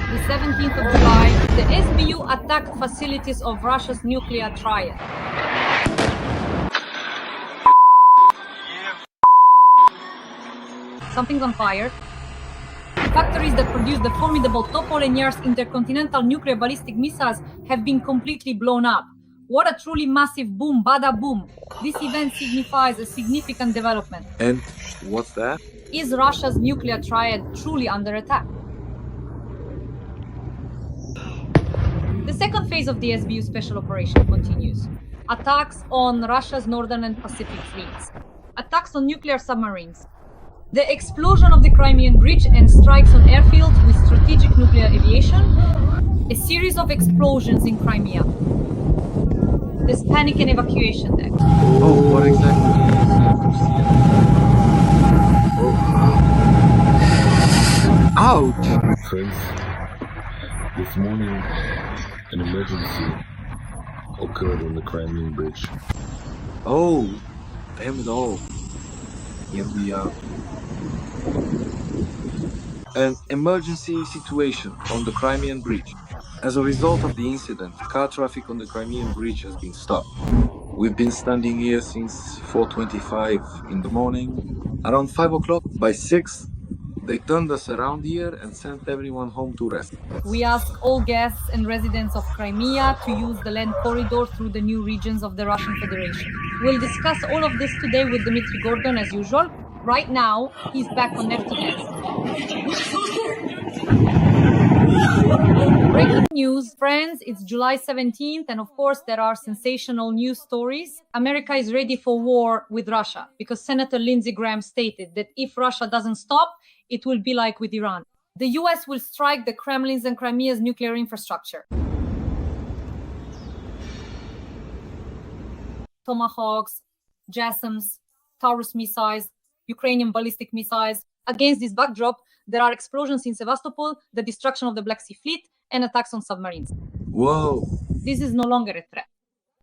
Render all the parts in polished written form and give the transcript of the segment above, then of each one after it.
the 17th of July, the SBU attacked facilities of Russia's nuclear triad. Something's on fire. Factories that produce the formidable Topol and Yars intercontinental nuclear ballistic missiles have been completely blown up. What a truly massive boom, bada boom. This event signifies a significant development. And what's that? Is Russia's nuclear triad truly under attack? The second phase of the SBU special operation continues. Attacks on Russia's northern and Pacific fleets. Attacks on nuclear submarines. The explosion of the Crimean bridge and strikes on airfields with strategic nuclear aviation. A series of explosions in Crimea. There's panic and evacuation there. Oh, what exactly is Ouch! Friends, this morning an emergency occurred on the Crimean bridge. Oh, damn it all. Here we are. An emergency situation on the Crimean bridge. As a result of the incident, car traffic on the Crimean bridge has been stopped. We've been standing here since 4:25 in the morning. Around 5 o'clock, by 6, they turned us around here and sent everyone home to rest. We ask all guests and residents of Crimea to use the land corridor through the new regions of the Russian Federation. We'll discuss all of this today with Dmytro Gordon as usual. Right now, he's back on Neftenes. Breaking news, friends, it's July 17th, and of course there are sensational news stories. America is ready for war with Russia because Senator Lindsey Graham stated that if Russia doesn't stop, it will be like with Iran. The US will strike the Kremlin's and Crimea's nuclear infrastructure. Tomahawks, JASSMs, Taurus missiles, Ukrainian ballistic missiles. Against this backdrop, there are explosions in Sevastopol, the destruction of the Black Sea Fleet, and attacks on submarines. Whoa! This is no longer a threat.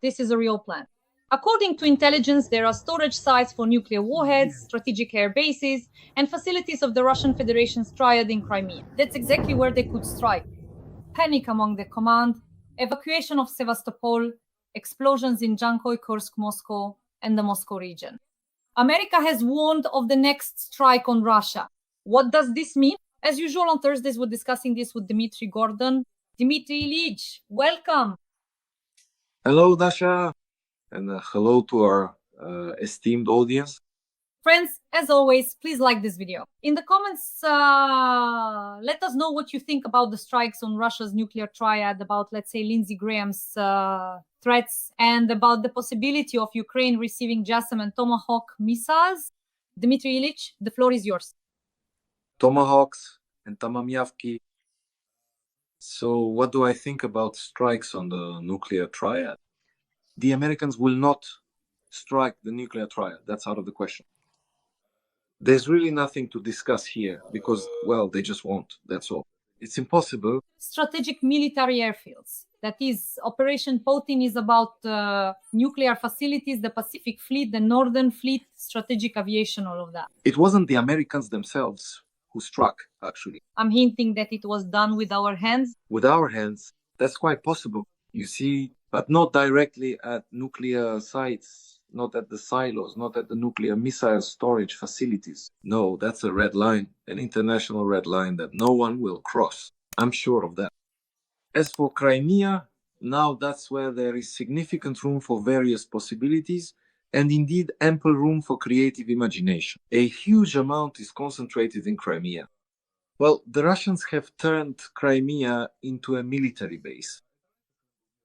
This is a real plan. According to intelligence, there are storage sites for nuclear warheads, strategic air bases, and facilities of the Russian Federation's triad in Crimea. That's exactly where they could strike. Panic among the command, evacuation of Sevastopol, explosions in Dzhankoi, Kursk, Moscow, and the Moscow region. America has warned of the next strike on Russia. What does this mean? As usual on Thursdays, we're discussing this with Dmytro Gordon. Dmitry Ilyich, welcome. Hello, Dasha, and hello to our esteemed audience. Friends, as always, please like this video. In the comments, let us know what you think about the strikes on Russia's nuclear triad, about, let's say, Lindsey Graham's threats, and about the possibility of Ukraine receiving JASSM and Tomahawk missiles. Dmytro Ilyich, the floor is yours. Tomahawks and Tamamyavki. So what do I think about strikes on the nuclear triad? The Americans will not strike the nuclear triad. That's out of the question. There's really nothing to discuss here because, well, they just won't. That's all. It's impossible. Strategic military airfields. That is, Operation Putin is about nuclear facilities, the Pacific Fleet, the Northern Fleet, strategic aviation, all of that. It wasn't the Americans themselves who struck, actually. I'm hinting that it was done with our hands. With our hands, that's quite possible, you see, but not directly at nuclear sites, not at the silos, not at the nuclear missile storage facilities. No, that's a red line, an international red line that no one will cross. I'm sure of that. As for Crimea, now that's where there is significant room for various possibilities and indeed ample room for creative imagination. A huge amount is concentrated in Crimea. Well, the Russians have turned Crimea into a military base.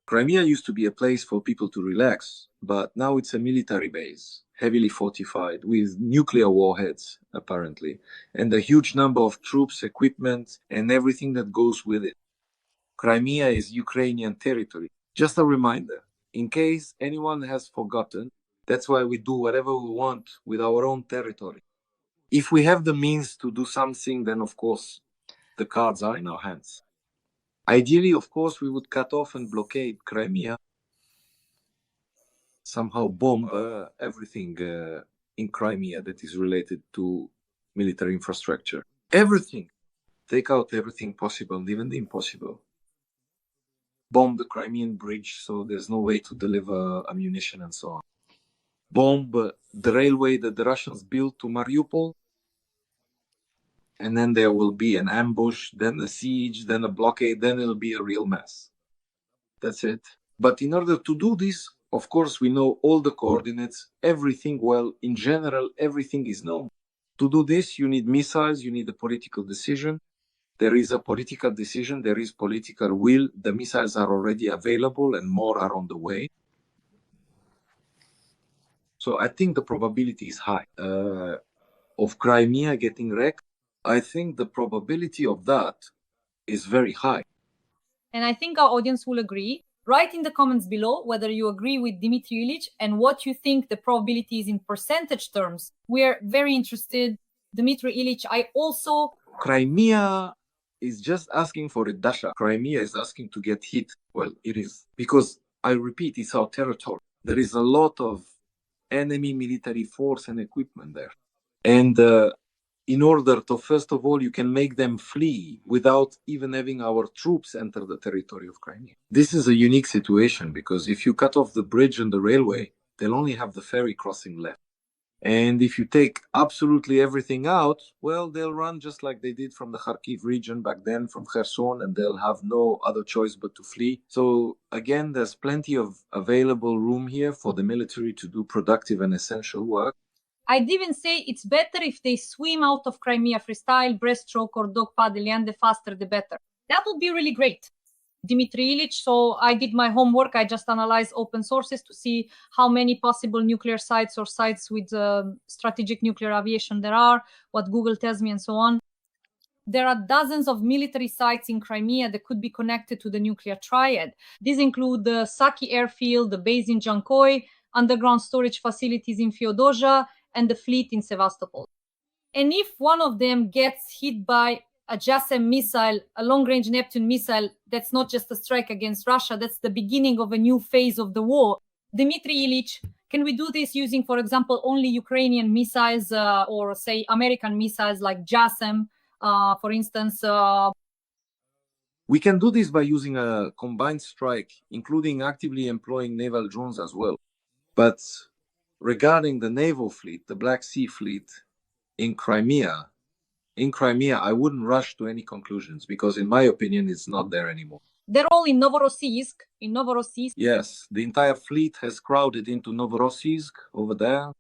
Crimea used to be a place for people to relax, but now it's a military base, heavily fortified, with nuclear warheads, apparently, and a huge number of troops, equipment, and everything that goes with it. Crimea is Ukrainian territory. Just a reminder, in case anyone has forgotten, that's why we do whatever we want with our own territory. If we have the means to do something, then of course, the cards are in our hands. Ideally, of course, we would cut off and blockade Crimea, somehow bomb everything in Crimea that is related to military infrastructure. Everything, take out everything possible, even the impossible. Bomb the Crimean bridge so there's no way to deliver ammunition and so on. Bomb the railway that the Russians built to Mariupol, and then there will be an ambush, then a siege, then a blockade, then it'll be a real mess. That's it. But in order to do this, of course, we know all the coordinates, everything. Well, in general, everything is known. To do this, you need missiles, you need a political decision. There is a political decision, there is political will. The missiles are already available and more are on the way. So I think the probability is high. Of Crimea getting wrecked, I think the probability of that is very high. And I think our audience will agree. Write in the comments below whether you agree with Dmytro Ilyich and what you think the probability is in percentage terms. We are very interested. Dmytro Ilyich, Crimea is just asking for a Dasha. Crimea is asking to get hit. Well, it is. Because, I repeat, it's our territory. There is a lot of enemy military force and equipment there. And in order to, first of all, you can make them flee without even having our troops enter the territory of Crimea. This is a unique situation because if you cut off the bridge and the railway, they'll only have the ferry crossing left. And if you take absolutely everything out, well, they'll run just like they did from the Kharkiv region back then, from Kherson, and they'll have no other choice but to flee. So again, there's plenty of available room here for the military to do productive and essential work. I'd even say it's better if they swim out of Crimea freestyle, breaststroke, or dog paddle, and the faster the better. That would be really great. Dmytro Ilyich, so I did my homework. I just analyzed open sources to see how many possible nuclear sites or sites with strategic nuclear aviation there are, what Google tells me, and so on. There are dozens of military sites in Crimea that could be connected to the nuclear triad. These include the Saky airfield, the base in Dzhankoi, underground storage facilities in Feodosia, and the fleet in Sevastopol. And if one of them gets hit by a JASSM missile, a long-range Neptune missile, that's not just a strike against Russia, that's the beginning of a new phase of the war. Dmytro Ilyich, can we do this using, for example, only Ukrainian missiles or, say, American missiles like JASSM, for instance? We can do this by using a combined strike, including actively employing naval drones as well. But regarding the naval fleet, the Black Sea fleet in Crimea, I wouldn't rush to any conclusions because, in my opinion, it's not there anymore. They're all in Novorossiysk. Yes, the entire fleet has crowded into Novorossiysk over there.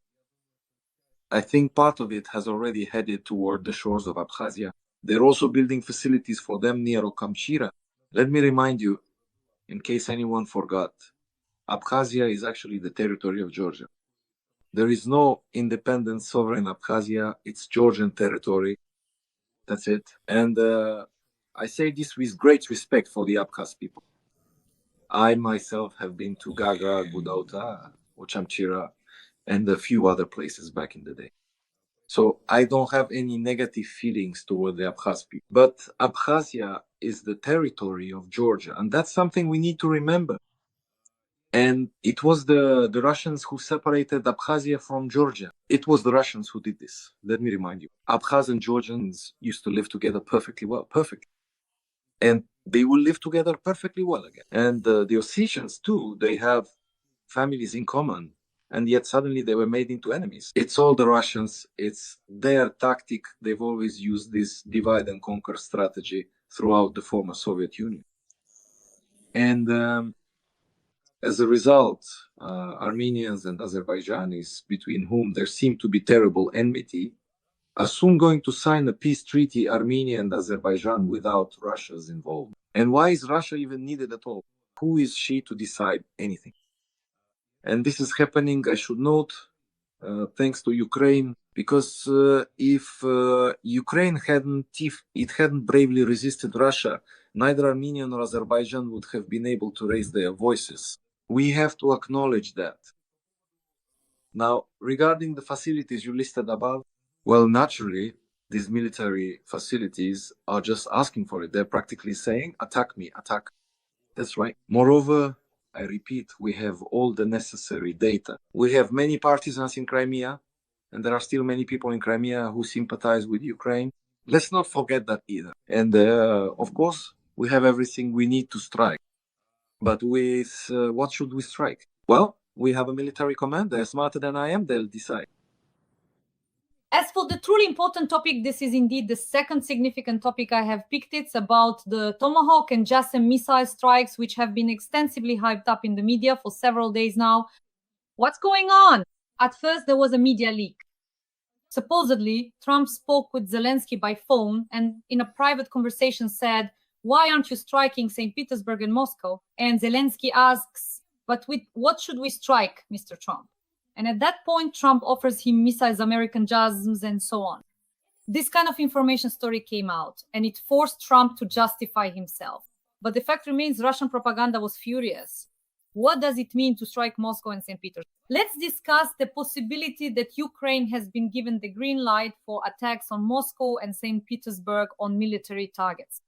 I think part of it has already headed toward the shores of Abkhazia. They're also building facilities for them near Okamchira. Let me remind you, in case anyone forgot, Abkhazia is actually the territory of Georgia. There is no independent sovereign Abkhazia. It's Georgian territory. That's it. And I say this with great respect for the Abkhaz people. I myself have been to Gagra, Gudauta, Ochamchira, and a few other places back in the day. So I don't have any negative feelings toward the Abkhaz people. But Abkhazia is the territory of Georgia, and that's something we need to remember. And it was the Russians who separated Abkhazia from Georgia. It was the Russians who did this. Let me remind you. Abkhaz and Georgians used to live together perfectly well. Perfect. And they will live together perfectly well again. And the Ossetians too, they have families in common. And yet suddenly they were made into enemies. It's all the Russians. It's their tactic. They've always used this divide and conquer strategy throughout the former Soviet Union. And as a result, Armenians and Azerbaijanis, between whom there seemed to be terrible enmity, are soon going to sign a peace treaty, Armenia and Azerbaijan, without Russia's involvement. And why is Russia even needed at all? Who is she to decide anything? And this is happening, I should note, thanks to Ukraine, because if Ukraine hadn't bravely resisted Russia, neither Armenia nor Azerbaijan would have been able to raise their voices. We have to acknowledge that. Now, regarding the facilities you listed above, well, naturally, these military facilities are just asking for it. They're practically saying, attack me, attack. That's right. Moreover, I repeat, we have all the necessary data. We have many partisans in Crimea, and there are still many people in Crimea who sympathize with Ukraine. Let's not forget that either. And of course, we have everything we need to strike. But with what should we strike? Well, we have a military command. They're smarter than I am. They'll decide. As for the truly important topic, this is indeed the second significant topic I have picked. It's about the Tomahawk and JASSM missile strikes, which have been extensively hyped up in the media for several days now. What's going on? At first, there was a media leak. Supposedly, Trump spoke with Zelensky by phone and in a private conversation said, "Why aren't you striking St. Petersburg and Moscow?" And Zelensky asks, "But with what should we strike, Mr. Trump?" And at that point, Trump offers him missiles, American JASMs, and so on. This kind of information story came out, and it forced Trump to justify himself. But the fact remains, Russian propaganda was furious. What does it mean to strike Moscow and St. Petersburg? Let's discuss the possibility that Ukraine has been given the green light for attacks on Moscow and St. Petersburg on military targets.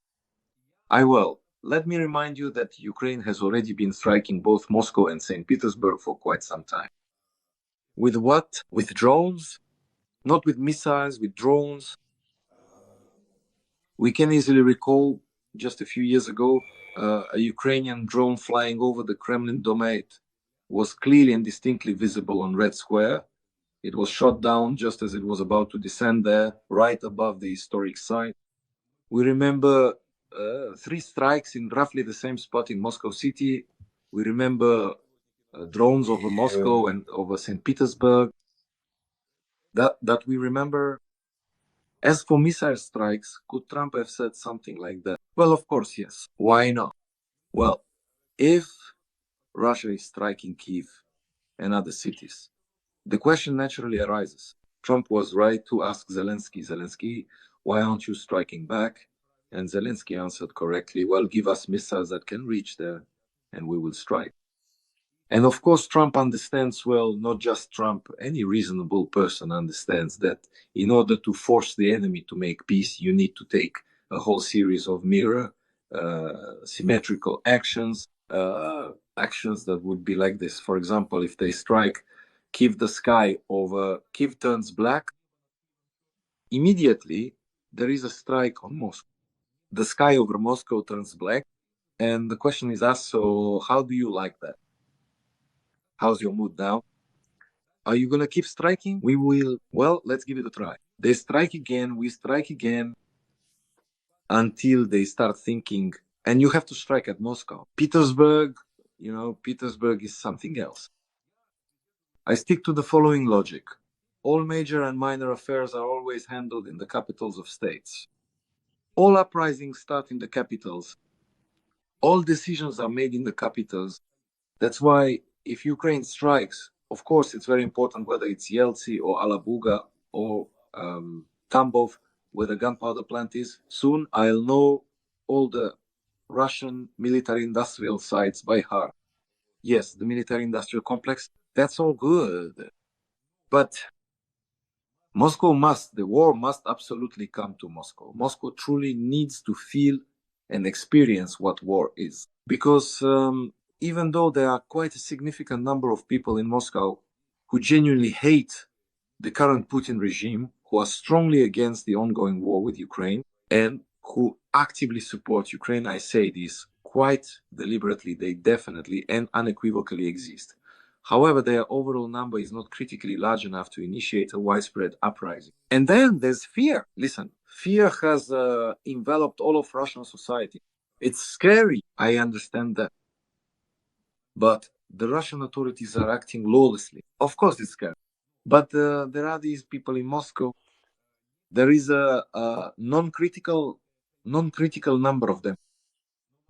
I will. Let me remind you that Ukraine has already been striking both Moscow and St. Petersburg for quite some time. With what? With drones? Not with missiles, with drones. We can easily recall just a few years ago, a Ukrainian drone flying over the Kremlin domain was clearly and distinctly visible on Red Square. It was shot down just as it was about to descend there, right above the historic site. We remember 3 strikes in roughly the same spot in Moscow City. We remember drones over Moscow and over St. Petersburg. That we remember. As for missile strikes, could Trump have said something like that? Well, of course, yes. Why not? Well, if Russia is striking Kyiv and other cities, the question naturally arises. Trump was right to ask Zelensky, why aren't you striking back? And Zelensky answered correctly, well, give us missiles that can reach there and we will strike. And of course, Trump understands, well, not just Trump, any reasonable person understands that in order to force the enemy to make peace, you need to take a whole series of mirror, symmetrical actions, actions that would be like this. For example, if they strike Kyiv, the sky over Kyiv turns black, immediately there is a strike on Moscow. The sky over Moscow turns black. And the question is asked, so how do you like that? How's your mood now? Are you going to keep striking? We will. Well, let's give it a try. They strike again, we strike again, until they start thinking, and you have to strike at Moscow. Petersburg, Petersburg is something else. I stick to the following logic. All major and minor affairs are always handled in the capitals of states. All uprisings start in the capitals. All decisions are made in the capitals. That's why if Ukraine strikes, of course, it's very important whether it's Yeltsin or Alabuga or Tambov, where the gunpowder plant is. Soon I'll know all the Russian military-industrial sites by heart. Yes, the military-industrial complex, that's all good. But the war must absolutely come to Moscow. Moscow truly needs to feel and experience what war is. Because even though there are quite a significant number of people in Moscow who genuinely hate the current Putin regime, who are strongly against the ongoing war with Ukraine, and who actively support Ukraine, I say this quite deliberately, they definitely and unequivocally exist. However, their overall number is not critically large enough to initiate a widespread uprising. And then there's fear. Listen, fear has enveloped all of Russian society. It's scary, I understand that. But the Russian authorities are acting lawlessly. Of course it's scary. But there are these people in Moscow. There is a non-critical number of them.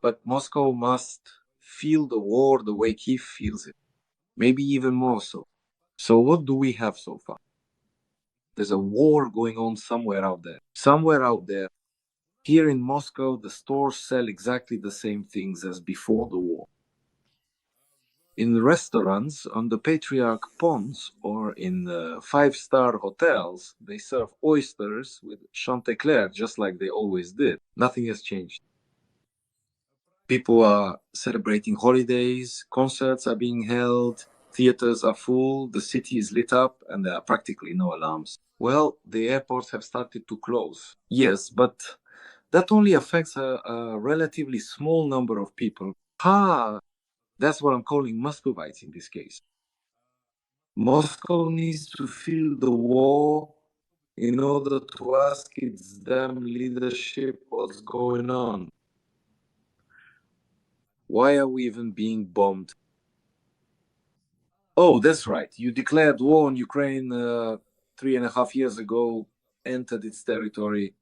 But Moscow must feel the war the way Kyiv feels it. Maybe even more so. So what do we have so far? There's a war going on somewhere out there. Somewhere out there. Here in Moscow, the stores sell exactly the same things as before the war. In restaurants, on the Patriarch Ponds, or in 5-star hotels, they serve oysters with Chanticleer, just like they always did. Nothing has changed. People are celebrating holidays, concerts are being held, Theaters are full, the city is lit up, and there are practically no alarms. Well, the airports have started to close. Yes, but that only affects a relatively small number of people. That's what I'm calling Muscovites in this case. Moscow needs to feel the war in order to ask its damn leadership what's going on. Why are we even being bombed? Oh, that's right. You declared war on Ukraine 3.5 years ago, entered its territory,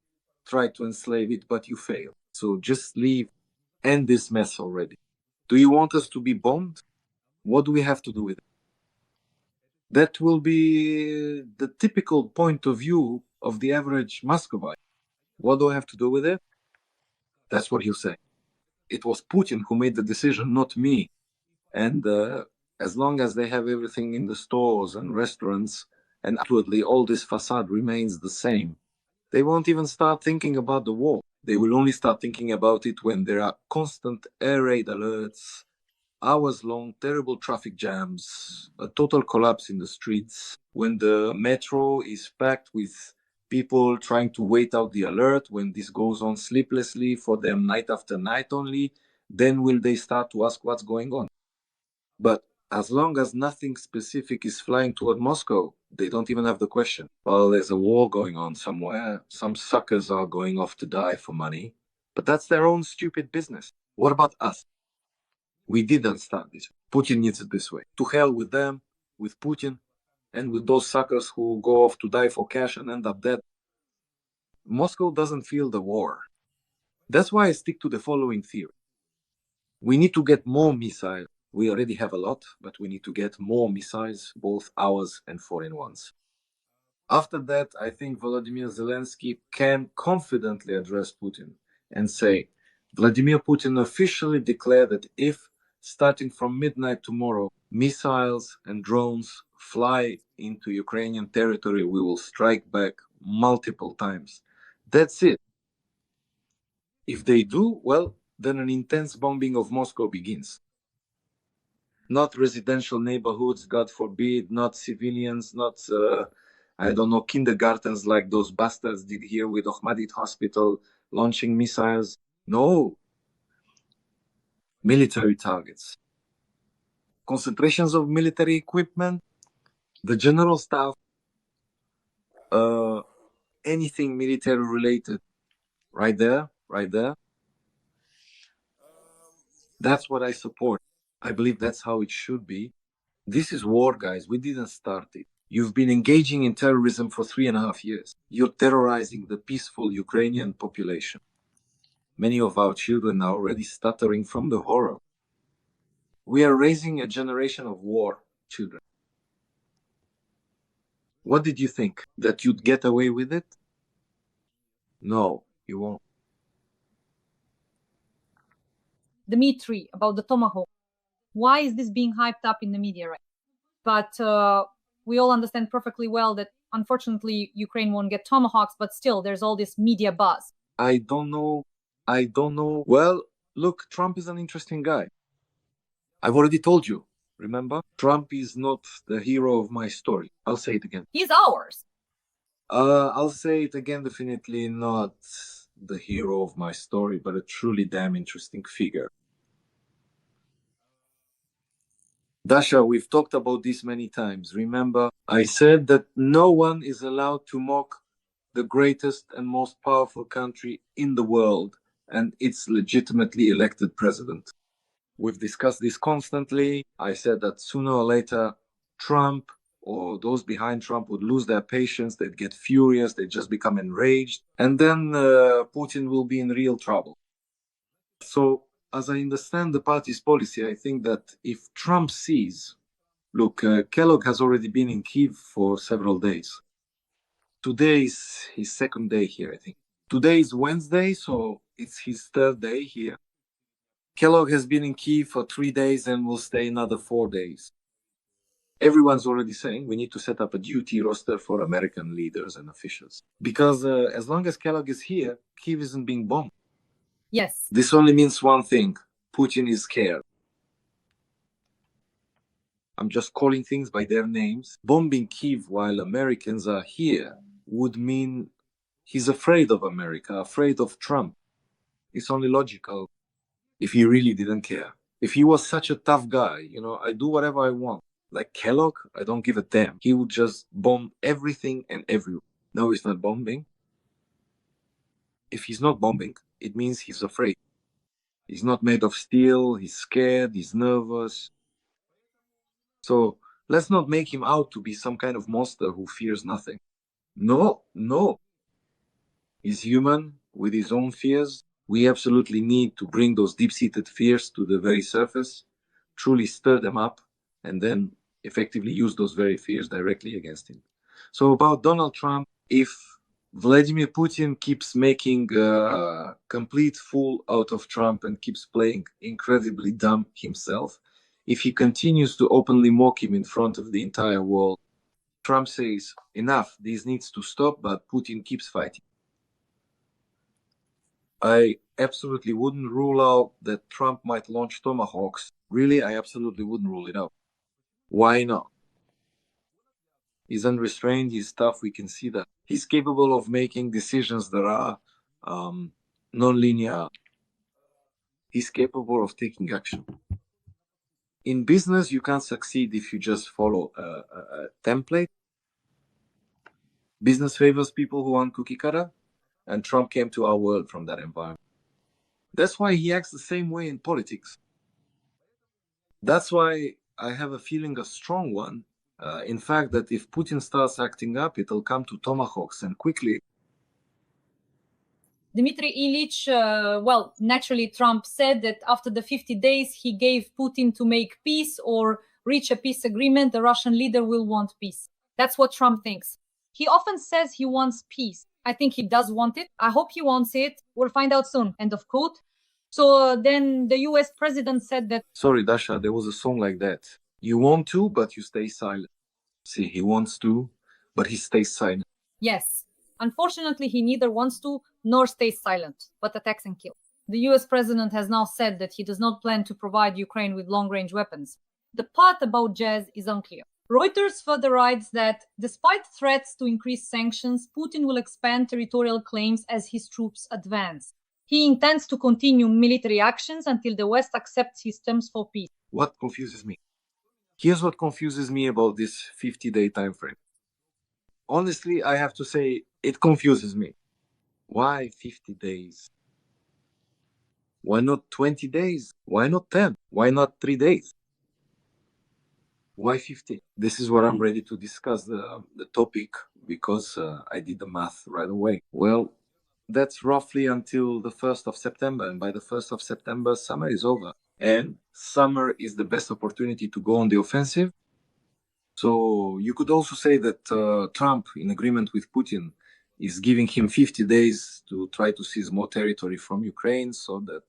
tried to enslave it, but you failed. So just leave, end this mess already. Do you want us to be bombed? What do we have to do with it? That will be the typical point of view of the average Muscovite. What do I have to do with it? That's what he'll say. It was Putin who made the decision, not me. And as long as they have everything in the stores and restaurants, and outwardly all this facade remains the same, they won't even start thinking about the war. They will only start thinking about it when there are constant air raid alerts, hours-long terrible traffic jams, a total collapse in the streets, when the metro is packed with people trying to wait out the alert, when this goes on sleeplessly for them night after night only, then will they start to ask what's going on. But as long as nothing specific is flying toward Moscow, they don't even have the question. Well, there's a war going on somewhere. Some suckers are going off to die for money. But that's their own stupid business. What about us? We didn't start this. Putin needs it this way. To hell with them, with Putin, and with those suckers who go off to die for cash and end up dead. Moscow doesn't feel the war. That's why I stick to the following theory. We need to get more missiles. We already have a lot, but we need to get more missiles, both ours and foreign ones. After that, I think Volodymyr Zelensky can confidently address Putin and say, Vladimir Putin officially declared that if, starting from midnight tomorrow, missiles and drones fly into Ukrainian territory, we will strike back multiple times. That's it. If they do, well, then an intense bombing of Moscow begins. Not residential neighborhoods, God forbid, not civilians, not, I don't know, kindergartens like those bastards did here with Ahmadid Hospital launching missiles. No. Military targets. Concentrations of military equipment, the general staff, anything military related. Right there, right there. That's what I support. I believe that's how it should be. This is war, guys. We didn't start it. You've been engaging in terrorism for 3.5 years. You're terrorizing the peaceful Ukrainian population. Many of our children are already stuttering from the horror. We are raising a generation of war children. What did you think? That you'd get away with it? No, you won't. Dmitry, about the Tomahawk. Why is this being hyped up in the media, right? But we all understand perfectly well that unfortunately Ukraine won't get Tomahawks, but still there's all this media buzz. I don't know. Well, look, Trump is an interesting guy. I've already told you, remember? Trump is not the hero of my story. I'll say it again. He's ours. I'll say it again, definitely not the hero of my story, but a truly damn interesting figure. Dasha, we've talked about this many times. Remember, I said that no one is allowed to mock the greatest and most powerful country in the world and its legitimately elected president. We've discussed this constantly. I said that sooner or later, Trump or those behind Trump would lose their patience, they'd get furious, they'd just become enraged, and then Putin will be in real trouble. So, as I understand the party's policy, I think that if Trump sees, look, Kellogg has already been in Kyiv for several days. Today is his second day here, I think. Today is Wednesday, so it's his third day here. Kellogg has been in Kyiv for 3 days and will stay another 4 days. Everyone's already saying we need to set up a duty roster for American leaders and officials. Because as long as Kellogg is here, Kyiv isn't being bombed. Yes. This only means one thing. Putin is scared. I'm just calling things by their names. Bombing Kyiv while Americans are here would mean he's afraid of America, afraid of Trump. It's only logical if he really didn't care. If he was such a tough guy, I do whatever I want. Like Kellogg, I don't give a damn. He would just bomb everything and everyone. No, he's not bombing. If he's not bombing, it means he's afraid. He's not made of steel, he's scared, he's nervous. So let's not make him out to be some kind of monster who fears nothing. No. He's human with his own fears. We absolutely need to bring those deep-seated fears to the very surface, truly stir them up, and then effectively use those very fears directly against him. So about Donald Trump, if Vladimir Putin keeps making a complete fool out of Trump and keeps playing incredibly dumb himself, if he continues to openly mock him in front of the entire world, Trump says, enough, this needs to stop, but Putin keeps fighting. I absolutely wouldn't rule out that Trump might launch tomahawks. Really, I absolutely wouldn't rule it out. Why not? He's unrestrained, he's tough, we can see that. He's capable of making decisions that are non-linear. He's capable of taking action. In business, you can't succeed if you just follow a template. Business favors people who want cookie cutter, and Trump came to our world from that environment. That's why he acts the same way in politics. That's why I have a feeling, a strong one, in fact, that if Putin starts acting up, it'll come to tomahawks and quickly. Dmitry Ilyich, naturally, Trump said that after the 50 days he gave Putin to make peace or reach a peace agreement, the Russian leader will want peace. That's what Trump thinks. He often says he wants peace. I think he does want it. I hope he wants it. We'll find out soon. End of quote. So then the US president said that... Sorry, Dasha, there was a song like that. You want to, but you stay silent. See, he wants to, but he stays silent. Yes. Unfortunately, he neither wants to nor stays silent, but attacks and kills. The US president has now said that he does not plan to provide Ukraine with long-range weapons. The part about jazz is unclear. Reuters further writes that despite threats to increase sanctions, Putin will expand territorial claims as his troops advance. He intends to continue military actions until the West accepts his terms for peace. What confuses me? Here's what confuses me about this 50-day time frame. Honestly, I have to say, it confuses me. Why 50 days? Why not 20 days? Why not 10? Why not 3 days? Why 50? This is what I'm ready to discuss the topic, because I did the math right away. Well, that's roughly until the 1st of September. And by the 1st of September, summer is over. And summer is the best opportunity to go on the offensive. So you could also say that Trump, in agreement with Putin, is giving him 50 days to try to seize more territory from Ukraine so that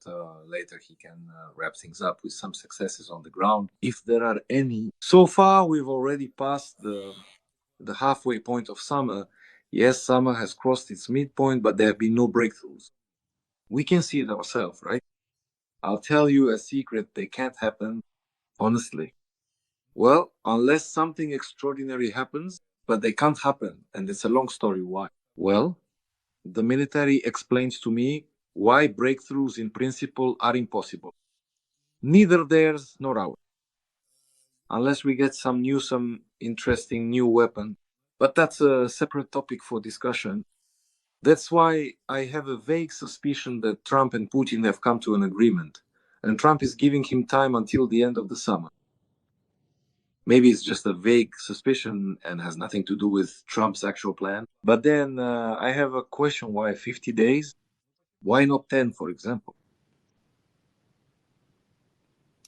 later he can wrap things up with some successes on the ground, if there are any. So far, we've already passed the halfway point of summer. Yes, summer has crossed its midpoint, but there have been no breakthroughs. We can see it ourselves, right? I'll tell you a secret, they can't happen, honestly. Well, unless something extraordinary happens, but they can't happen, and it's a long story why. Well, the military explains to me why breakthroughs in principle are impossible. Neither theirs nor ours. Unless we get some interesting new weapon. But that's a separate topic for discussion. That's why I have a vague suspicion that Trump and Putin have come to an agreement, and Trump is giving him time until the end of the summer. Maybe it's just a vague suspicion and has nothing to do with Trump's actual plan. But then I have a question, why 50 days? Why not 10, for example?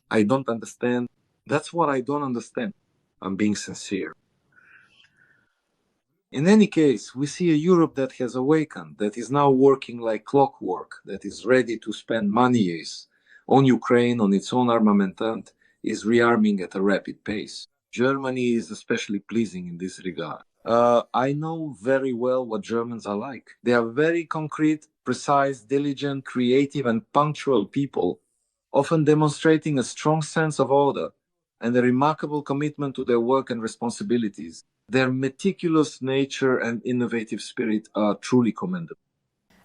I don't understand. That's what I don't understand. I'm being sincere. In any case, we see a Europe that has awakened, that is now working like clockwork, that is ready to spend money on Ukraine, on its own armament, is rearming at a rapid pace. Germany is especially pleasing in this regard. I know very well what Germans are like. They are very concrete, precise, diligent, creative, and punctual people, often demonstrating a strong sense of order and a remarkable commitment to their work and responsibilities. Their meticulous nature and innovative spirit are truly commendable.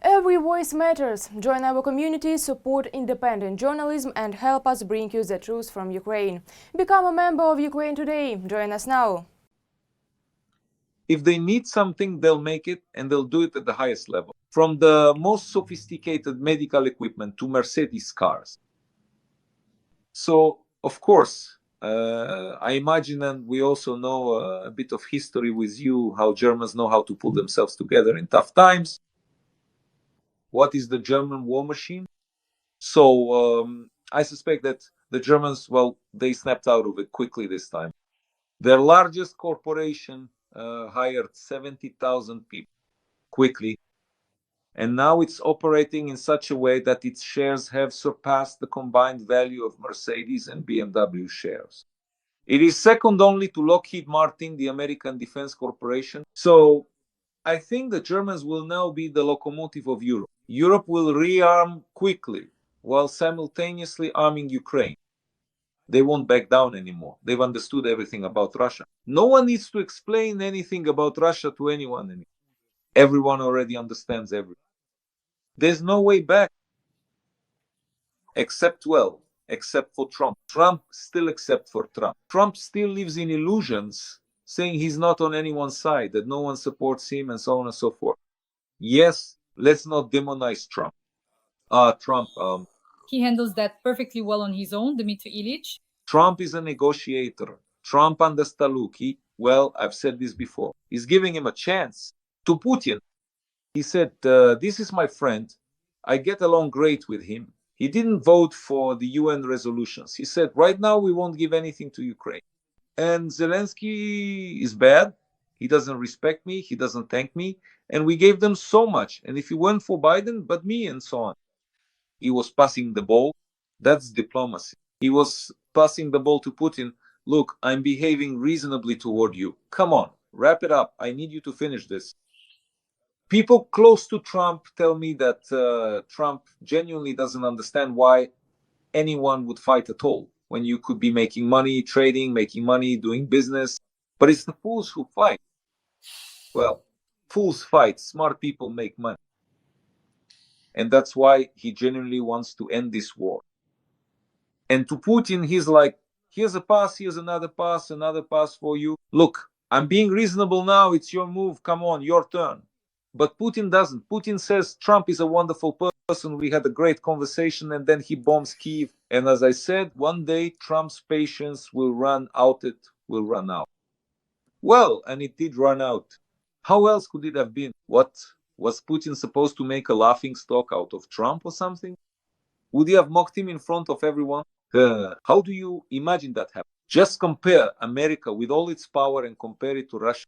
Every voice matters. Join our community, support independent journalism and help us bring you the truth from Ukraine. Become a member of Ukraine Today. Join us now. If they need something, they'll make it, and they'll do it at the highest level. From the most sophisticated medical equipment to Mercedes cars. So, of course, I imagine, and we also know a bit of history with you, how Germans know how to pull themselves together in tough times. What is the German war machine? So I suspect that the Germans, well, they snapped out of it quickly this time. Their largest corporation hired 70,000 people quickly. And now it's operating in such a way that its shares have surpassed the combined value of Mercedes and BMW shares. It is second only to Lockheed Martin, the American Defense Corporation. So I think the Germans will now be the locomotive of Europe. Europe will rearm quickly while simultaneously arming Ukraine. They won't back down anymore. They've understood everything about Russia. No one needs to explain anything about Russia to anyone anymore. Everyone already understands everything. There's no way back. Except for Trump. Trump still except for Trump. Trump still lives in illusions, saying he's not on anyone's side, that no one supports him, and so on and so forth. Yes, let's not demonize Trump. He handles that perfectly well on his own, Dmytro Ilyich. Trump is a negotiator. Trump under Staluki, well, I've said this before, is giving him a chance. To Putin, he said, this is my friend. I get along great with him. He didn't vote for the UN resolutions. He said, right now we won't give anything to Ukraine. And Zelensky is bad. He doesn't respect me. He doesn't thank me. And we gave them so much. And if you went for Biden, but me, and so on. He was passing the ball. That's diplomacy. He was passing the ball to Putin. Look, I'm behaving reasonably toward you. Come on, wrap it up. I need you to finish this. People close to Trump tell me that Trump genuinely doesn't understand why anyone would fight at all when you could be making money, trading, making money, doing business. But it's the fools who fight. Well, fools fight, smart people make money. And that's why he genuinely wants to end this war. And to Putin, he's like, here's a pass, here's another pass for you. Look, I'm being reasonable now. It's your move. Come on, your turn. But Putin doesn't. Putin says Trump is a wonderful person. We had a great conversation, and then he bombs Kyiv. And as I said, one day Trump's patience will run out. It will run out. Well, and it did run out. How else could it have been? What, was Putin supposed to make a laughing stock out of Trump or something? Would he have mocked him in front of everyone? How do you imagine that happen? Just compare America with all its power and compare it to Russia.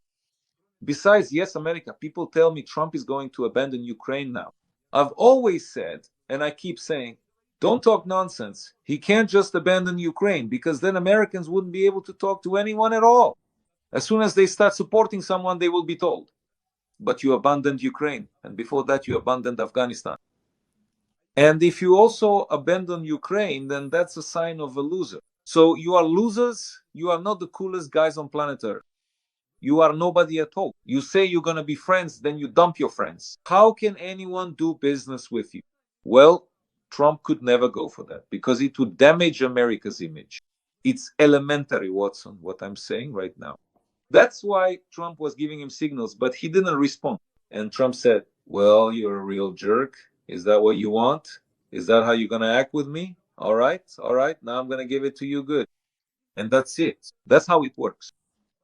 Besides, yes, America, people tell me Trump is going to abandon Ukraine now. I've always said, and I keep saying, don't talk nonsense. He can't just abandon Ukraine, because then Americans wouldn't be able to talk to anyone at all. As soon as they start supporting someone, they will be told, but you abandoned Ukraine, and before that you abandoned Afghanistan. And if you also abandon Ukraine, then that's a sign of a loser. So you are losers. You are not the coolest guys on planet Earth. You are nobody at all. You say you're going to be friends, then you dump your friends. How can anyone do business with you? Well, Trump could never go for that because it would damage America's image. It's elementary, Watson, what I'm saying right now. That's why Trump was giving him signals, but he didn't respond. And Trump said, well, you're a real jerk. Is that what you want? Is that how you're going to act with me? All right. Now I'm going to give it to you good. And that's it. That's how it works.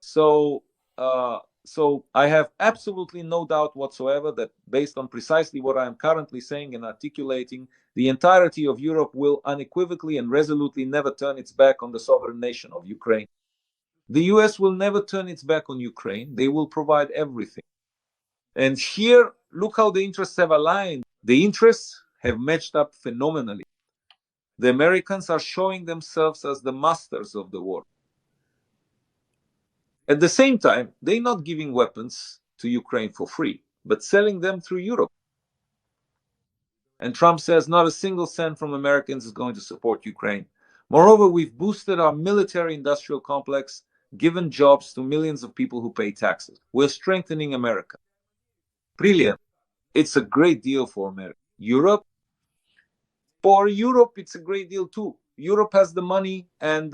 So I have absolutely no doubt whatsoever that based on precisely what I am currently saying and articulating, the entirety of Europe will unequivocally and resolutely never turn its back on the sovereign nation of Ukraine. The US will never turn its back on Ukraine. They will provide everything. And here, look how the interests have aligned. The interests have matched up phenomenally. The Americans are showing themselves as the masters of the war. At the same time, they're not giving weapons to Ukraine for free, but selling them through Europe. And Trump says not a single cent from Americans is going to support Ukraine. Moreover, we've boosted our military industrial complex, given jobs to millions of people who pay taxes. We're strengthening America. Brilliant. It's a great deal for America. For Europe, it's a great deal too. Europe has the money, and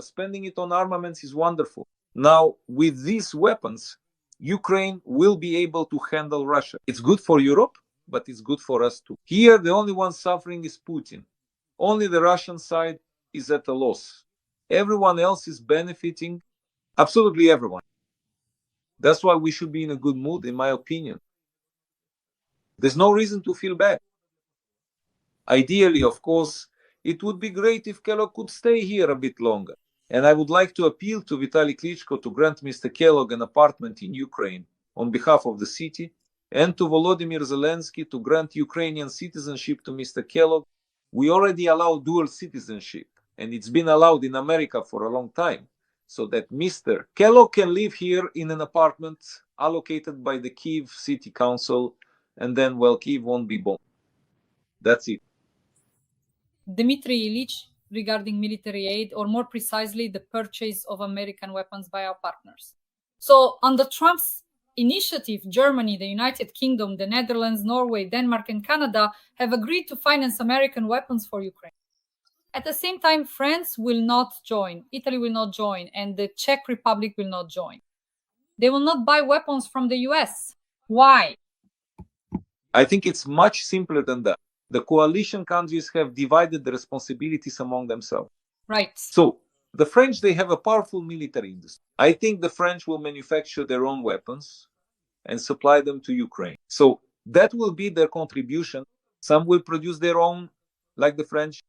spending it on armaments is wonderful. Now, with these weapons, Ukraine will be able to handle Russia. It's good for Europe, but it's good for us too. Here, the only one suffering is Putin. Only the Russian side is at a loss. Everyone else is benefiting, absolutely everyone. That's why we should be in a good mood, in my opinion. There's no reason to feel bad. Ideally, of course, it would be great if Kellogg could stay here a bit longer. And I would like to appeal to Vitaly Klitschko to grant Mr. Kellogg an apartment in Ukraine on behalf of the city, and to Volodymyr Zelensky to grant Ukrainian citizenship to Mr. Kellogg. We already allow dual citizenship, and it's been allowed in America for a long time, so that Mr. Kellogg can live here in an apartment allocated by the Kyiv City Council, and then, well, Kyiv won't be bombed. That's it. Dmitry Ilyich, regarding military aid, or more precisely, the purchase of American weapons by our partners. So, under Trump's initiative, Germany, the United Kingdom, the Netherlands, Norway, Denmark, and Canada have agreed to finance American weapons for Ukraine. At the same time, France will not join, Italy will not join, and the Czech Republic will not join. They will not buy weapons from the US. Why? I think it's much simpler than that. The coalition countries have divided the responsibilities among themselves. Right. So the French, they have a powerful military industry. I think the French will manufacture their own weapons and supply them to Ukraine. So that will be their contribution. Some will produce their own, like the French.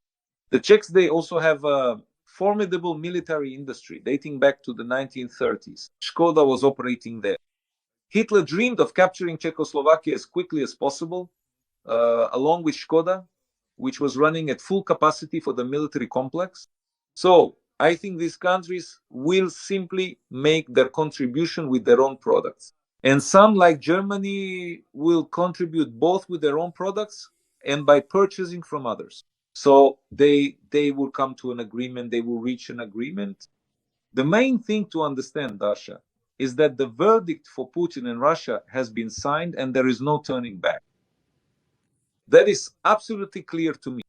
The Czechs, they also have a formidable military industry dating back to the 1930s. Škoda was operating there. Hitler dreamed of capturing Czechoslovakia as quickly as possible, along with Škoda, which was running at full capacity for the military complex. So I think these countries will simply make their contribution with their own products. And some, like Germany, will contribute both with their own products and by purchasing from others. So they will come to an agreement, they will reach an agreement. The main thing to understand, Dasha, is that the verdict for Putin and Russia has been signed and there is no turning back. That is absolutely clear to me.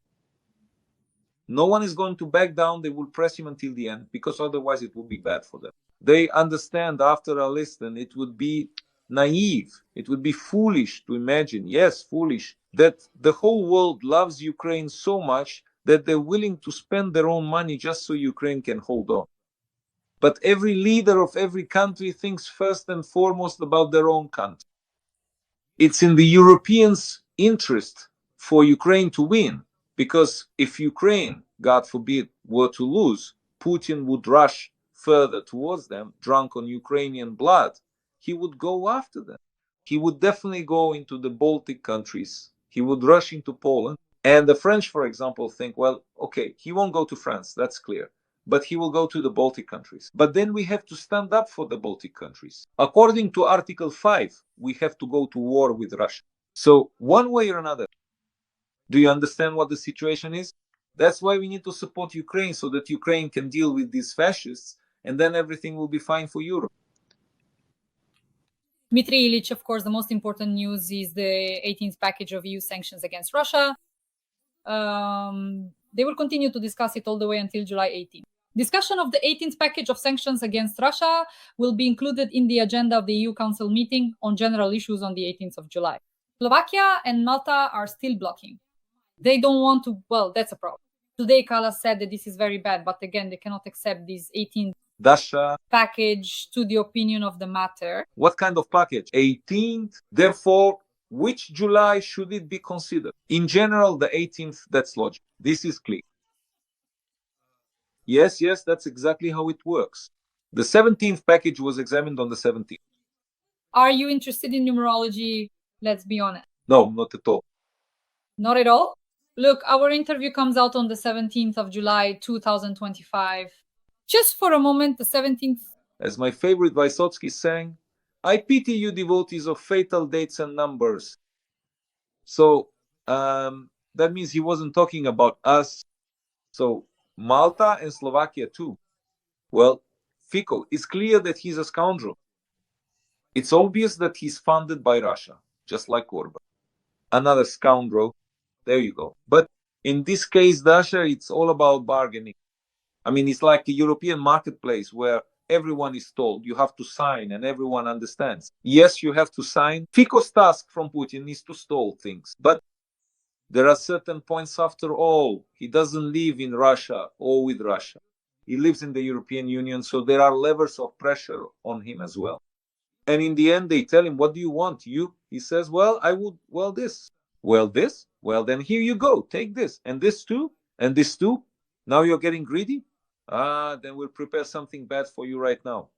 No one is going to back down. They will press him until the end, because otherwise it would be bad for them. They understand after a listen, it would be naive, it would be foolish to imagine, yes, foolish, that the whole world loves Ukraine so much that they're willing to spend their own money just so Ukraine can hold on. But every leader of every country thinks first and foremost about their own country. It's in the Europeans' interest for Ukraine to win, because if Ukraine, God forbid, were to lose, Putin would rush further towards them, drunk on Ukrainian blood. He would go after them. He would definitely go into the Baltic countries. He would rush into Poland. And the French, for example, think, well, okay, he won't go to France, that's clear, but he will go to the Baltic countries. But then we have to stand up for the Baltic countries. According to Article 5, we have to go to war with Russia. So one way or another, do you understand what the situation is? That's why we need to support Ukraine, so that Ukraine can deal with these fascists, and then everything will be fine for Europe. Dmitry Ilyich, of course, the most important news is the 18th package of EU sanctions against Russia. They will continue to discuss it all the way until July 18th. Discussion of the 18th package of sanctions against Russia will be included in the agenda of the EU Council meeting on general issues on the 18th of July. Slovakia and Malta are still blocking. They don't want to, well, that's a problem. Today, Kallas said that this is very bad, but again, they cannot accept this 18th Dasha package to the opinion of the matter. What kind of package? 18th. Therefore, which July should it be considered? In general, the 18th, that's logic. This is clear. Yes, that's exactly how it works. The 17th package was examined on the 17th. Are you interested in numerology? Let's be honest. No, not at all. Not at all? Look, our interview comes out on the 17th of July, 2025. Just for a moment, the 17th. As my favorite Vysotsky sang, I pity you devotees of fatal dates and numbers. So that means he wasn't talking about us. So Malta and Slovakia too. Well, Fico, it's clear that he's a scoundrel. It's obvious that he's funded by Russia, just like Orban. Another scoundrel. There you go. But in this case, Dasha, it's all about bargaining. I mean, it's like a European marketplace where everyone is told you have to sign and everyone understands. Yes, you have to sign. Fico's task from Putin is to stall things. But there are certain points after all. He doesn't live in Russia or with Russia. He lives in the European Union, so there are levels of pressure on him as well. And in the end, they tell him, what do you want? He says, well, I would, well, this. Well, this? Well, then here you go. Take this. And this too? And this too? Now you're getting greedy? Then we'll prepare something bad for you right now.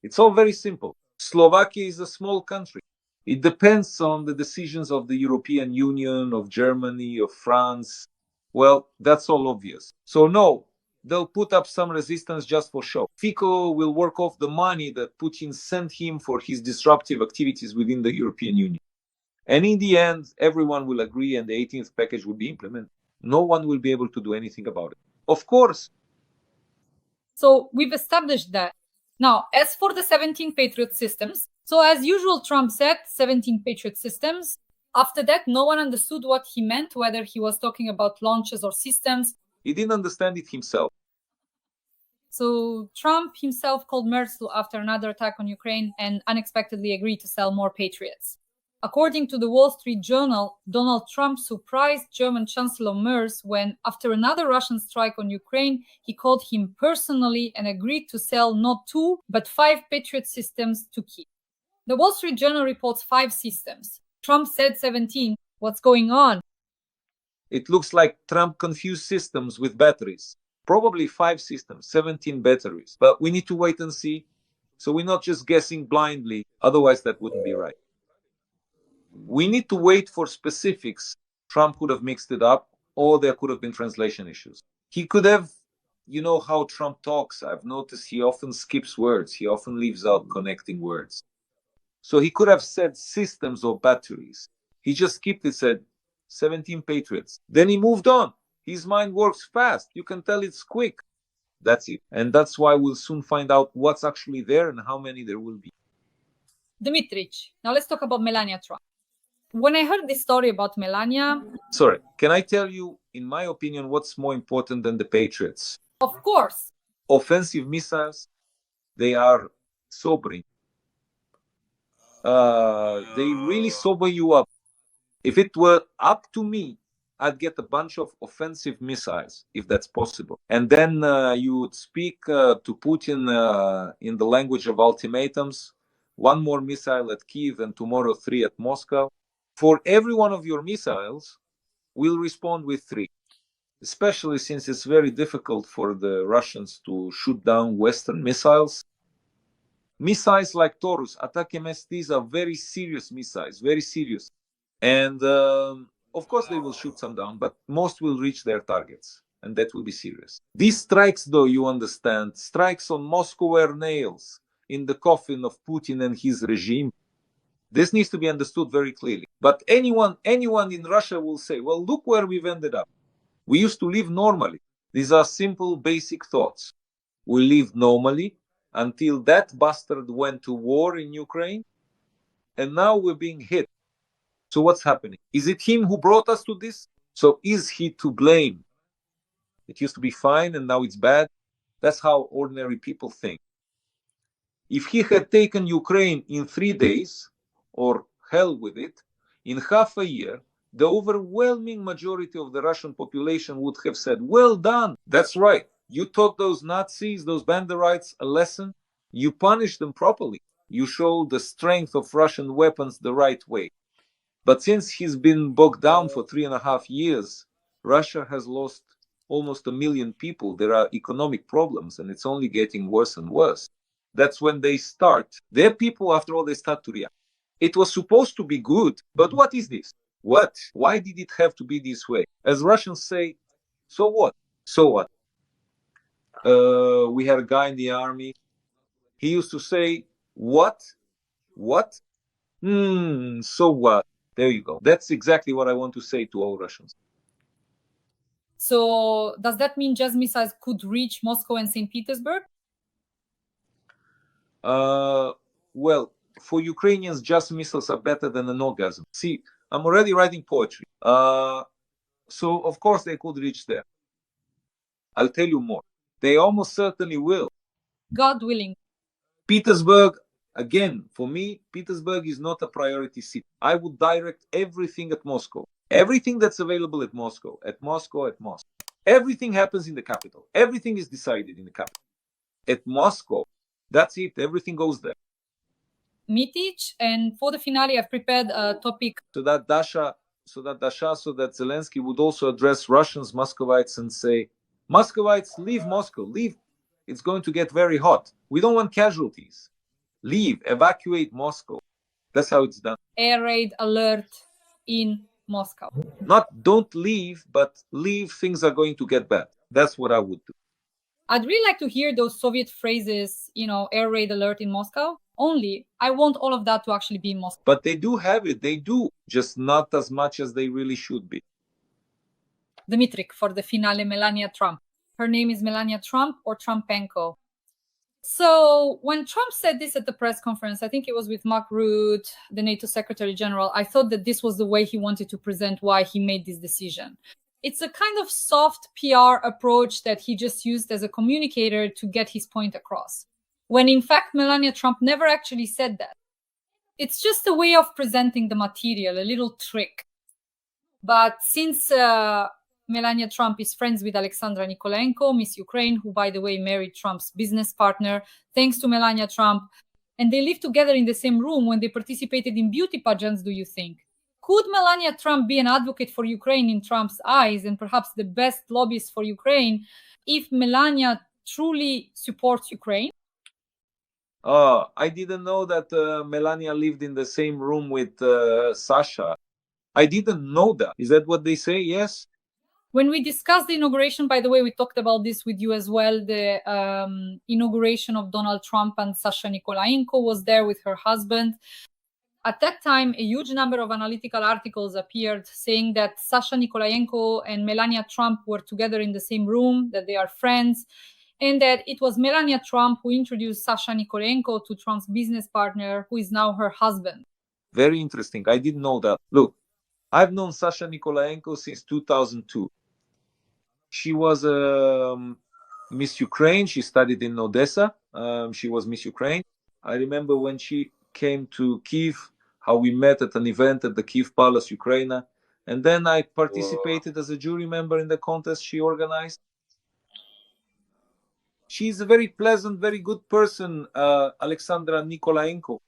It's all very simple. Slovakia is a small country. It depends on the decisions of the European Union, of Germany, of France. Well, that's all obvious. So no, they'll put up some resistance just for show. Fico will work off the money that Putin sent him for his disruptive activities within the European Union. And in the end, everyone will agree and the 18th package will be implemented. No one will be able to do anything about it. Of course. So we've established that. Now, as for the 17 Patriot systems, so as usual, Trump said 17 Patriot systems. After that, no one understood what he meant, whether he was talking about launches or systems. He didn't understand it himself. So Trump himself called Merkel after another attack on Ukraine and unexpectedly agreed to sell more Patriots. According to the Wall Street Journal, Donald Trump surprised German Chancellor Merz when, after another Russian strike on Ukraine, he called him personally and agreed to sell not 2, but 5 Patriot systems to Kyiv. The Wall Street Journal reports 5 systems. Trump said 17. What's going on? It looks like Trump confused systems with batteries. Probably 5 systems, 17 batteries. But we need to wait and see. So we're not just guessing blindly. Otherwise, that wouldn't be right. We need to wait for specifics. Trump could have mixed it up, or there could have been translation issues. He could have, you know how Trump talks. I've noticed he often skips words. He often leaves out connecting words. So he could have said systems or batteries. He just skipped it, said 17 Patriots. Then he moved on. His mind works fast. You can tell it's quick. That's it. And that's why we'll soon find out what's actually there and how many there will be. Dmytro, now let's talk about Melania Trump. When I heard this story about Melania... Sorry, can I tell you, in my opinion, what's more important than the Patriots? Of course. Offensive missiles, they are sobering. They really sober you up. If it were up to me, I'd get a bunch of offensive missiles, if that's possible. And then you would speak to Putin in the language of ultimatums. 1 more missile at Kyiv and tomorrow 3 at Moscow. For every one of your missiles, we'll respond with 3. Especially since it's very difficult for the Russians to shoot down Western missiles. Missiles like Taurus, Attack-MS, these are very serious missiles, very serious. And of course they will shoot some down, but most will reach their targets. And that will be serious. These strikes, though, you understand, strikes on Moscow were nails in the coffin of Putin and his regime. This needs to be understood very clearly. But anyone in Russia will say, well, look where we've ended up. We used to live normally. These are simple, basic thoughts. We lived normally until that bastard went to war in Ukraine. And now we're being hit. So what's happening? Is it him who brought us to this? So is he to blame? It used to be fine and now it's bad. That's how ordinary people think. If he had taken Ukraine in 3 days, or hell with it, in half a year, the overwhelming majority of the Russian population would have said, well done. That's right. You taught those Nazis, those Banderites a lesson. You punished them properly. You showed the strength of Russian weapons the right way. But since he's been bogged down for 3.5 years, Russia has lost almost 1 million people. There are economic problems and it's only getting worse and worse. That's when they start. Their people, after all, they start to react. It was supposed to be good, but what is this? What? Why did it have to be this way? As Russians say, so what? So what? We had a guy in the army. He used to say, what? What? So what? There you go. That's exactly what I want to say to all Russians. So does that mean just missiles could reach Moscow and St. Petersburg? Well, for Ukrainians, just missiles are better than an orgasm. See, I'm already writing poetry. So of course they could reach there. I'll tell you more. They almost certainly will. God willing. Petersburg, again, for me, Petersburg is not a priority city. I would direct everything at Moscow. Everything that's available at Moscow, at Moscow, at Moscow. Everything happens in the capital. Everything is decided in the capital. At Moscow, that's it. Everything goes there. Mitic, and for the finale, I've prepared a topic. So that Zelensky would also address Russians, Muscovites, and say, Muscovites, leave Moscow, leave. It's going to get very hot. We don't want casualties. Leave, evacuate Moscow. That's how it's done. Air raid alert in Moscow. Not don't leave, but leave, things are going to get bad. That's what I would do. I'd really like to hear those Soviet phrases, air raid alert in Moscow. Only, I want all of that to actually be in Moscow. But they do have it. They do. Just not as much as they really should be. Dmytrik for the finale, Melania Trump. Her name is Melania Trump or Trumpenko. So when Trump said this at the press conference, I think it was with Mark Rutte, the NATO Secretary General, I thought that this was the way he wanted to present why he made this decision. It's a kind of soft PR approach that he just used as a communicator to get his point across, when in fact Melania Trump never actually said that. It's just a way of presenting the material, a little trick. But since Melania Trump is friends with Alexandra Nikolenko, Miss Ukraine, who, by the way, married Trump's business partner, thanks to Melania Trump, and they lived together in the same room when they participated in beauty pageants, do you think? Could Melania Trump be an advocate for Ukraine in Trump's eyes and perhaps the best lobbyist for Ukraine if Melania truly supports Ukraine? I didn't know that Melania lived in the same room with Sasha. I didn't know that. Is that what they say? Yes. When we discussed the inauguration, by the way, we talked about this with you as well. The inauguration of Donald Trump, and Sasha Nikolaenko was there with her husband. At that time, a huge number of analytical articles appeared saying that Sasha Nikolaenko and Melania Trump were together in the same room, that they are friends, and that it was Melania Trump who introduced Sasha Nikolaenko to Trump's business partner, who is now her husband. Very interesting. I didn't know that. Look, I've known Sasha Nikolaenko since 2002. She was Miss Ukraine. She studied in Odessa. She was Miss Ukraine. I remember when she came to Kyiv, how we met at an event at the Kyiv Palace, Ukraine. And then I participated as a jury member in the contest she organized. She's a very pleasant, very good person, Alexandra Nikolaenko.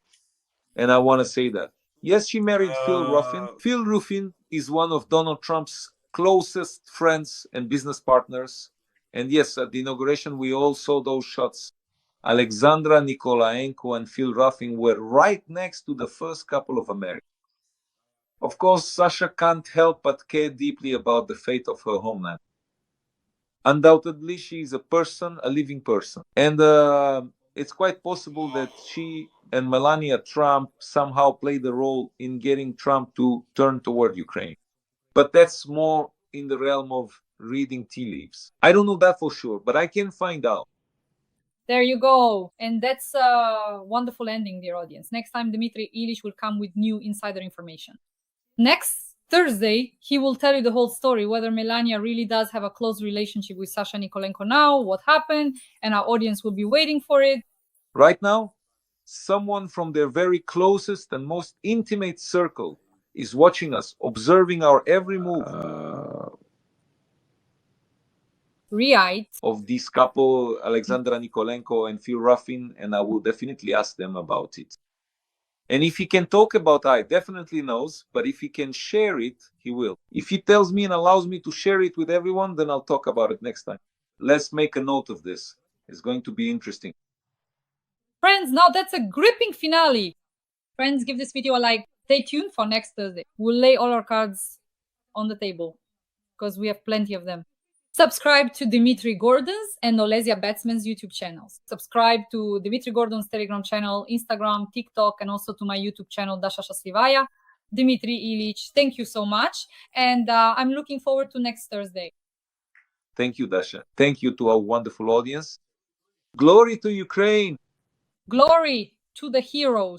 And I want to say that. Yes, she married Phil Ruffin. Phil Ruffin is one of Donald Trump's closest friends and business partners. And yes, at the inauguration, we all saw those shots. Alexandra Nikolaenko and Phil Ruffin were right next to the first couple of Americans. Of course, Sasha can't help but care deeply about the fate of her homeland. Undoubtedly, she is a person, a living person. And it's quite possible that she and Melania Trump somehow played a role in getting Trump to turn toward Ukraine. But that's more in the realm of reading tea leaves. I don't know that for sure, but I can find out. There you go. And that's a wonderful ending, dear audience. Next time, Dmitry Ilyich will come with new insider information. Next Thursday, he will tell you the whole story, whether Melania really does have a close relationship with Sasha Nikolenko now, what happened, and our audience will be waiting for it. Right now, someone from their very closest and most intimate circle is watching us, observing our every move. Right. Of this couple, Alexandra Nikolenko and Phil Ruffin, and I will definitely ask them about it. And if he can talk about it, definitely knows, but if he can share it, he will. If he tells me and allows me to share it with everyone, then I'll talk about it next time. Let's make a note of this. It's going to be interesting. Friends, now that's a gripping finale. Friends, give this video a like. Stay tuned for next Thursday. We'll lay all our cards on the table because we have plenty of them. Subscribe to Dmytro Gordon's and Olesia Batsman's YouTube channels. Subscribe to Dmytro Gordon's Telegram channel, Instagram, TikTok, and also to my YouTube channel, Dasha Shaslivaya. Dmytry Ilyich, thank you so much. And I'm looking forward to next Thursday. Thank you, Dasha. Thank you to our wonderful audience. Glory to Ukraine! Glory to the heroes!